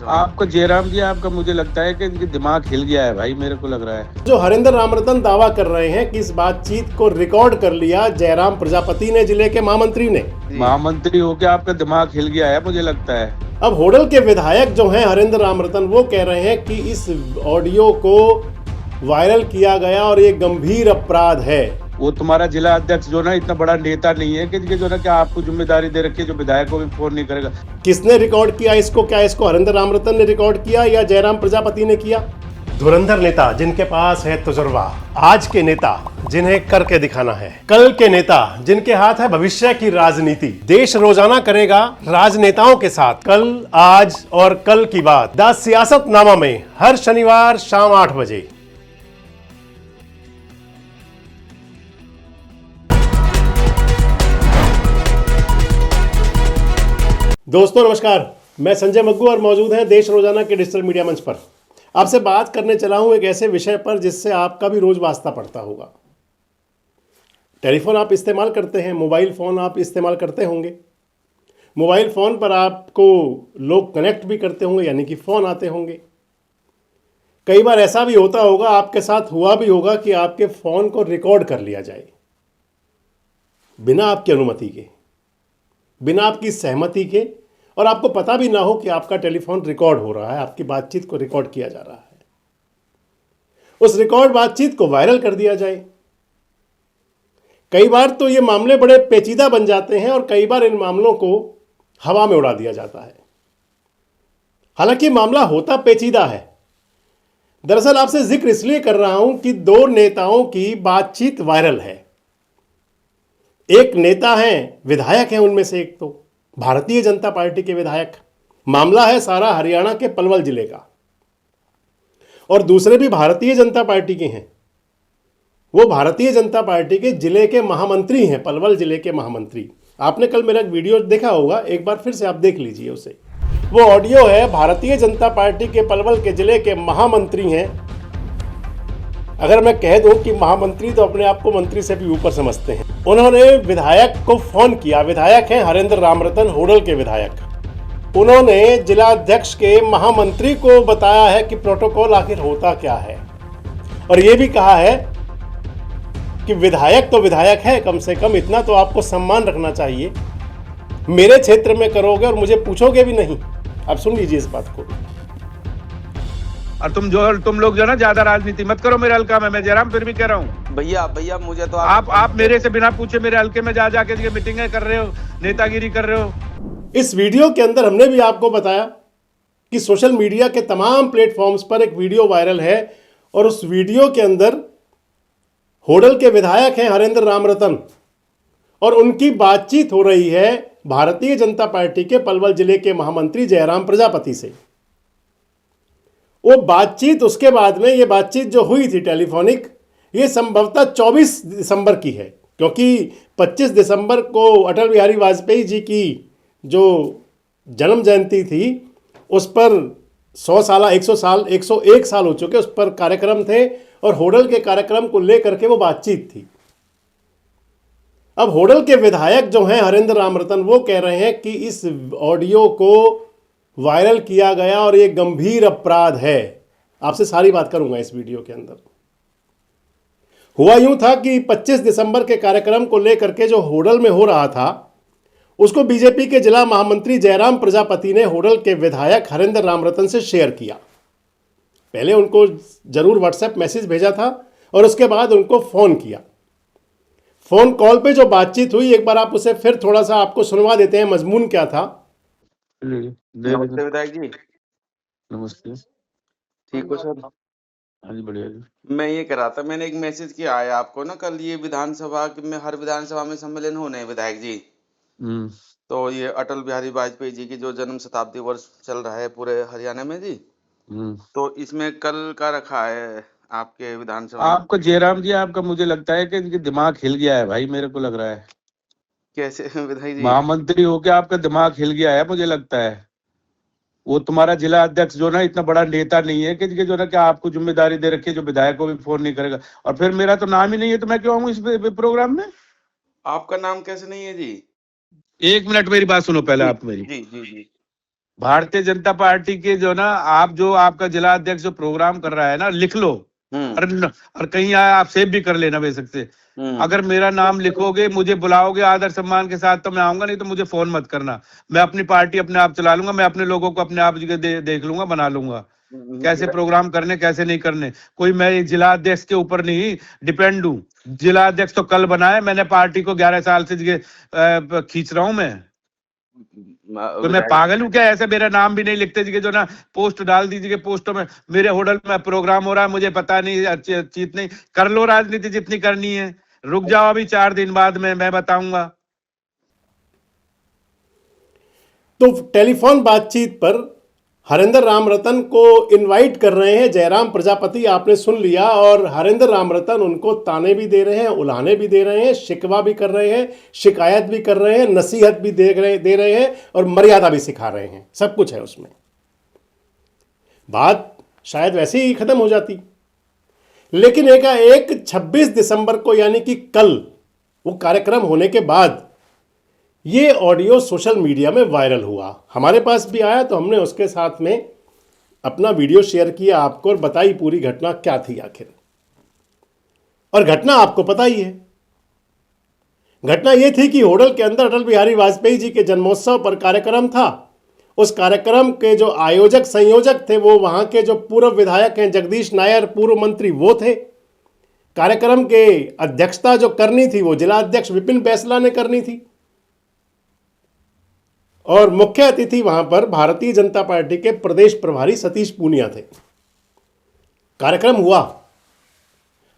आपका जयराम जी, आपका मुझे लगता है कि इनकी दिमाग हिल गया है भाई, मेरे को लग रहा है। जो हरेंद्र रामरतन दावा कर रहे हैं कि इस बातचीत को रिकॉर्ड कर लिया जयराम प्रजापति ने, जिले के महामंत्री ने। महामंत्री होकर आपका दिमाग हिल गया है, मुझे लगता है। अब होडल के विधायक जो हैं हरेंद्र रामरतन, वो कह रहे हैं कि इस ऑडियो को वायरल किया गया और ये गंभीर अपराध है। वो तुम्हारा जिला अध्यक्ष जो ना इतना बड़ा नेता नहीं है कि जो ना क्या आपको जिम्मेदारी दे रखी है, जो विधायक को भी फोन नहीं करेगा। किसने रिकॉर्ड किया इसको? क्या इसको हरेंद्र रामरतन ने रिकॉर्ड किया या जयराम प्रजापति ने किया? धुरंधर नेता जिनके पास है तजुर्बा, आज के नेता जिन्हें करके दिखाना है, कल के नेता जिनके हाथ है भविष्य की राजनीति। देश रोजाना करेगा राजनेताओं के साथ कल, आज और कल की बात। द सियासतनामा में हर शनिवार शाम 8 बजे। दोस्तों नमस्कार, मैं संजय मग्गू और मौजूद हैं देश रोजाना के डिजिटल मीडिया मंच पर। आपसे बात करने चला हूं एक ऐसे विषय पर जिससे आपका भी रोज वास्ता पड़ता होगा। टेलीफोन आप इस्तेमाल करते हैं, मोबाइल फ़ोन आप इस्तेमाल करते होंगे। मोबाइल फ़ोन पर आपको लोग कनेक्ट भी करते होंगे, यानी कि फ़ोन आते होंगे। कई बार ऐसा भी होता होगा, आपके साथ हुआ भी होगा कि आपके फ़ोन को रिकॉर्ड कर लिया जाए बिना आपकी अनुमति के, बिना आपकी सहमति के, और आपको पता भी ना हो कि आपका टेलीफोन रिकॉर्ड हो रहा है, आपकी बातचीत को रिकॉर्ड किया जा रहा है। उस रिकॉर्ड बातचीत को वायरल कर दिया जाए। कई बार तो ये मामले बड़े पेचीदा बन जाते हैं और कई बार इन मामलों को हवा में उड़ा दिया जाता है। हालांकि मामला होता पेचीदा है। दरअसल आपसे जिक्र इसलिए कर रहा हूं कि दो नेताओं की बातचीत वायरल है। एक नेता हैं, विधायक हैं उनमें से, एक तो भारतीय जनता पार्टी के विधायक। मामला है सारा हरियाणा के पलवल जिले का, और दूसरे भी भारतीय जनता पार्टी के हैं। वो भारतीय जनता पार्टी के जिले के महामंत्री हैं, पलवल जिले के महामंत्री। आपने कल मेरा एक वीडियो देखा होगा, एक बार फिर से आप देख लीजिए उसे। वो ऑडियो है, भारतीय जनता पार्टी के पलवल के जिले के महामंत्री हैं। अगर मैं कह दूं कि महामंत्री, तो अपने आप को मंत्री से भी ऊपर समझते हैं। उन्होंने विधायक को फोन किया। विधायक हैं हरेंद्र रामरतन, होडल के विधायक। उन्होंने जिला अध्यक्ष के महामंत्री को बताया है कि प्रोटोकॉल आखिर होता क्या है, और ये भी कहा है कि विधायक तो विधायक है, कम से कम इतना तो आपको सम्मान रखना चाहिए। मेरे क्षेत्र में करोगे और मुझे पूछोगे भी नहीं। अब सुन लीजिए इस बात को। और तुम लोग जो ना ज्यादा राजनीति मत करो मेरे हल्का में। मैं जयराम फिर भी कह रहा हूँ, भैया मुझे तो आप मेरे से बिना पूछे मेरे हल्के में जाके मीटिंगें कर रहे हो, नेतागिरी कर रहे हो। इस वीडियो के अंदर हमने भी आपको बताया कि सोशल मीडिया के तमाम प्लेटफॉर्म्स पर एक वीडियो वायरल है, और उस वीडियो के अंदर होडल के विधायक हैं हरेंद्र रामरतन, और उनकी बातचीत हो रही है भारतीय जनता पार्टी के पलवल जिले के महामंत्री जयराम प्रजापति से। वो बातचीत, उसके बाद में ये बातचीत जो हुई थी टेलीफोनिक, ये संभवतः 24 दिसंबर की है, क्योंकि 25 दिसंबर को अटल बिहारी वाजपेयी जी की जो जन्म जयंती थी, उस पर 100 साल 101 साल हो चुके, उस पर कार्यक्रम थे, और होडल के कार्यक्रम को लेकर के वो बातचीत थी। अब होडल के विधायक जो हैं हरेंद्र रामरतन, वो कह रहे हैं कि इस ऑडियो को वायरल किया गया और ये गंभीर अपराध है। आपसे सारी बात करूंगा इस वीडियो के अंदर। हुआ यूं था कि 25 दिसंबर के कार्यक्रम को लेकर के जो होडल में हो रहा था, उसको बीजेपी के जिला महामंत्री जयराम प्रजापति ने होडल के विधायक हरेंद्र रामरतन से शेयर किया। पहले उनको जरूर व्हाट्सएप मैसेज भेजा था, और उसके बाद उनको फोन किया। फोन कॉल पे जो बातचीत हुई, एक बार आप उसे फिर थोड़ा सा आपको सुनवा देते हैं, मजमून क्या था। नमस्ते विधायक जी। नमस्ते। ठीक हो सर? हाँ जी, बढ़िया जी। मैं ये कह रहा था, मैंने एक मैसेज किया है आपको ना, कल ये विधानसभा में, हर विधानसभा में सम्मेलन होने हैं विधायक जी। तो ये अटल बिहारी वाजपेयी जी की जो जन्म शताब्दी वर्ष चल रहा है पूरे हरियाणा में जी, तो इसमें कल का रखा है आपके विधानसभा। आपका जयराम जी, आपका मुझे लगता है कि इनकी दिमाग हिल गया है भाई, मेरे को लग रहा है। कैसे विधायक जी? महामंत्री होके आपका दिमाग हिल गया है, मुझे लगता है। वो तुम्हारा जिला अध्यक्ष जो ना इतना बड़ा नेता नहीं है कि जो ना क्या आपको जिम्मेदारी दे रखी है, जो विधायक को भी फोन नहीं करेगा। और फिर मेरा तो नाम ही नहीं है, तो मैं क्यों आऊँ इस प्रोग्राम में? आपका नाम कैसे नहीं है जी? एक मिनट मेरी बात सुनो पहले आप मेरी। जी। भारतीय जनता पार्टी के जो ना, आप जो आपका जिला अध्यक्ष जो प्रोग्राम कर रहा है ना, लिख लो। और कहीं आप सेव भी कर लेना बेशक से। अगर मेरा नाम लिखोगे, मुझे बुलाओगे आदर सम्मान के साथ तो मैं आऊंगा, नहीं तो मुझे फोन मत करना। मैं अपनी पार्टी अपने आप चला लूंगा, मैं अपने लोगों को अपने आप देख लूंगा, बना लूंगा कैसे प्रोग्राम करने कैसे नहीं करने। कोई मैं जिला अध्यक्ष के ऊपर नहीं डिपेंड हूँ। जिला अध्यक्ष तो कल बना है, मैंने पार्टी को 11 साल से खींच रहा हूँ मैं। तो मैं पागल हूँ क्या? ऐसे मेरा नाम भी नहीं लिखते जी जो ना पोस्ट डाल दीजिए, पोस्टों में मेरे होटल में प्रोग्राम हो रहा है, मुझे पता नहीं, चीत नहीं कर लो राजनीति जितनी करनी है। रुक जाओ, अभी 4 दिन बाद में मैं बताऊंगा। तो टेलीफोन बातचीत पर हरेंद्र रामरतन को इनवाइट कर रहे हैं जयराम प्रजापति, आपने सुन लिया। और हरेंद्र रामरतन उनको ताने भी दे रहे हैं, उलाहने भी दे रहे हैं, शिकवा भी कर रहे हैं, शिकायत भी कर रहे हैं, नसीहत भी दे रहे हैं और मर्यादा भी सिखा रहे हैं। सब कुछ है उसमें। बात शायद वैसे ही खत्म हो जाती, लेकिन एक 26 दिसंबर को यानी कि कल वो कार्यक्रम होने के बाद ये ऑडियो सोशल मीडिया में वायरल हुआ, हमारे पास भी आया, तो हमने उसके साथ में अपना वीडियो शेयर किया आपको और बताई पूरी घटना क्या थी आखिर। और घटना आपको पता ही है। घटना ये थी कि होटल के अंदर अटल बिहारी वाजपेयी जी के जन्मोत्सव पर कार्यक्रम था। उस कार्यक्रम के जो आयोजक संयोजक थे वो वहां के जो पूर्व विधायक हैं जगदीश नायर, पूर्व मंत्री, वो थे। कार्यक्रम के अध्यक्षता जो करनी थी वो जिला अध्यक्ष विपिन बैसला ने करनी थी। और मुख्य अतिथि वहां पर भारतीय जनता पार्टी के प्रदेश प्रभारी सतीश पूनिया थे। कार्यक्रम हुआ।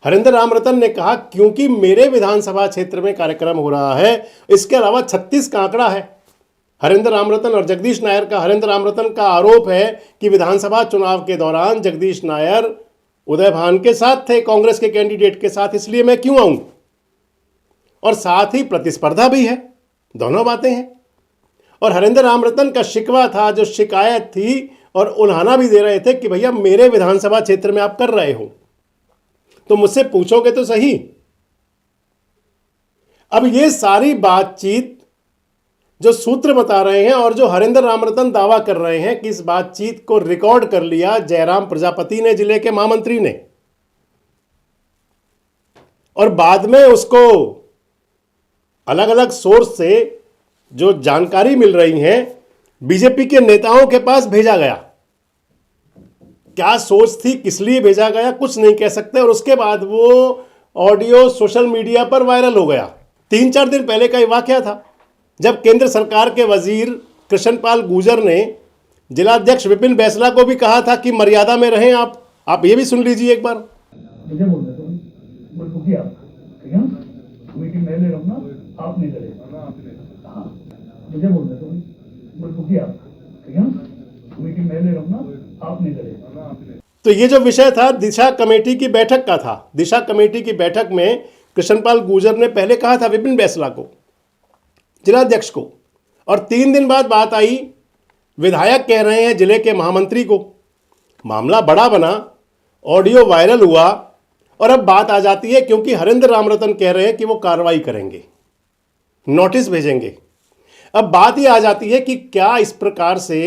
हरेंद्र रामरतन ने कहा क्योंकि मेरे विधानसभा क्षेत्र में कार्यक्रम हो रहा है, इसके अलावा 36 का आंकड़ा है। हरेंद्र रामरतन और जगदीश नायर का, हरेंद्र रामरतन का आरोप है कि विधानसभा चुनाव के दौरान जगदीश नायर उदय भान के साथ थे, कांग्रेस के कैंडिडेट के साथ, इसलिए मैं क्यों आऊं। और साथ ही प्रतिस्पर्धा भी है, दोनों बातें हैं। और हरेंद्र रामरतन का शिकवा था, जो शिकायत थी, और उल्हाना भी दे रहे थे कि भैया मेरे विधानसभा क्षेत्र में आप कर रहे हो तो मुझसे पूछोगे तो सही। अब ये सारी बातचीत जो सूत्र बता रहे हैं और जो हरेंद्र रामरतन दावा कर रहे हैं कि इस बातचीत को रिकॉर्ड कर लिया जयराम प्रजापति ने, जिले के महामंत्री ने, और बाद में उसको अलग अलग सोर्स से जो जानकारी मिल रही है बीजेपी के नेताओं के पास भेजा गया। क्या सोच थी, किस लिए भेजा गया, कुछ नहीं कह सकते। और उसके बाद वो ऑडियो सोशल मीडिया पर वायरल हो गया। 3-4 दिन पहले का ये वाकया था जब केंद्र सरकार के वजीर कृष्णपाल गुर्जर ने जिलाध्यक्ष विपिन बैसला को भी कहा था कि मर्यादा में रहें आप ये भी सुन लीजिए एक बार। मुझे बोल दो मीटिंग मैं ले रहा हूँ ना, आप नहीं करे। हाँ, मुझे बोल दो मीटिंग मैं ले रहा हूँ ना, आप नहीं करे। तो ये जो विषय था दिशा कमेटी की बैठक का था। दिशा कमेटी की बैठक में कृष्णपाल गुर्जर ने पहले कहा था विपिन बैसला को, जिलाध्यक्ष को, और 3 दिन बाद बात आई, विधायक कह रहे हैं जिले के महामंत्री को। मामला बड़ा बना, ऑडियो वायरल हुआ, और अब बात आ जाती है क्योंकि हरेंद्र रामरतन कह रहे हैं कि वो कार्रवाई करेंगे, नोटिस भेजेंगे। अब बात ये आ जाती है कि क्या इस प्रकार से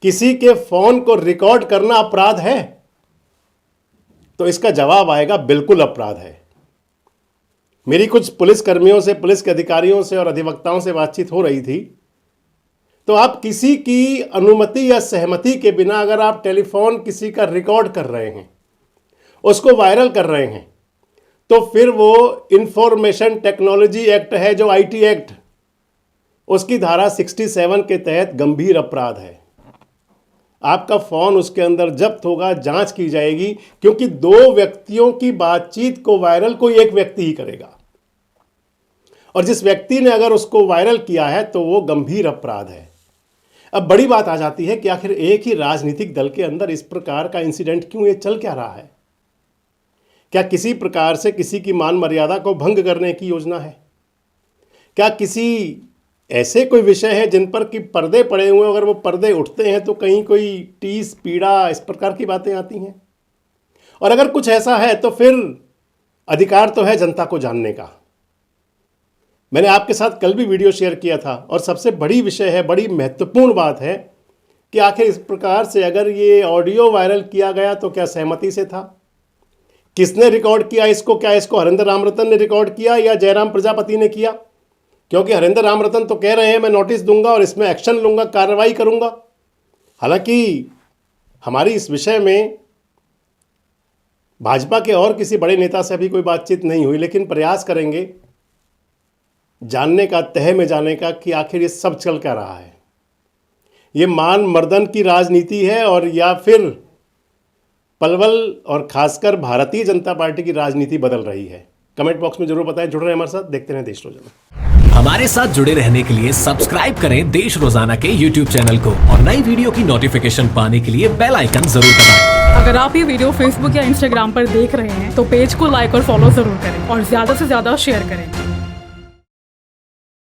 किसी के फोन को रिकॉर्ड करना अपराध है? तो इसका जवाब आएगा बिल्कुल अपराध है। मेरी कुछ पुलिस कर्मियों से, पुलिस के अधिकारियों से और अधिवक्ताओं से बातचीत हो रही थी। तो आप किसी की अनुमति या सहमति के बिना अगर आप टेलीफोन किसी का रिकॉर्ड कर रहे हैं, उसको वायरल कर रहे हैं, तो फिर वो इंफॉर्मेशन टेक्नोलॉजी एक्ट है जो आईटी एक्ट, उसकी धारा 67 के तहत गंभीर अपराध है। आपका फोन उसके अंदर जब्त होगा, जांच की जाएगी, क्योंकि 2 व्यक्तियों की बातचीत को वायरल कोई एक व्यक्ति ही करेगा, और जिस व्यक्ति ने अगर उसको वायरल किया है तो वो गंभीर अपराध है। अब बड़ी बात आ जाती है कि आखिर एक ही राजनीतिक दल के अंदर इस प्रकार का इंसिडेंट क्यों, ये चल क्या रहा है? क्या किसी प्रकार से किसी की मान मर्यादा को भंग करने की योजना है? क्या किसी ऐसे कोई विषय है जिन पर कि पर्दे पड़े हुए, अगर वो पर्दे उठते हैं तो कहीं कोई टीस, पीड़ा, इस प्रकार की बातें आती हैं? और अगर कुछ ऐसा है तो फिर अधिकार तो है जनता को जानने का। मैंने आपके साथ कल भी वीडियो शेयर किया था, और सबसे बड़ी विषय है, बड़ी महत्वपूर्ण बात है कि आखिर इस प्रकार से अगर ये ऑडियो वायरल किया गया तो क्या सहमति से था, किसने रिकॉर्ड किया इसको, क्या इसको हरेंद्र रामरतन ने रिकॉर्ड किया या जयराम प्रजापति ने किया? क्योंकि हरेंद्र रामरतन तो कह रहे हैं मैं नोटिस दूंगा और इसमें एक्शन लूंगा, कार्रवाई करूंगा। हालांकि हमारी इस विषय में भाजपा के और किसी बड़े नेता से अभी कोई बातचीत नहीं हुई, लेकिन प्रयास करेंगे जानने का, तह में जाने का कि आखिर ये सब चल क्या रहा है। ये मान मर्दन की राजनीति है और या फिर पलवल और खासकर भारतीय जनता पार्टी की राजनीति बदल रही है? कमेंट बॉक्स में जरूर बताएं। जुड़ रहे हैं हमारे साथ, देखते रहें देश रोजाना। हमारे साथ जुड़े रहने के लिए सब्सक्राइब करें देश रोजाना के YouTube चैनल को और नई वीडियो की नोटिफिकेशन पाने के लिए बेल आइकन जरूर दबाएं। अगर आप ये वीडियो Facebook या Instagram पर देख रहे हैं तो पेज को लाइक और फॉलो जरूर करें और ज्यादा से ज्यादा शेयर करें।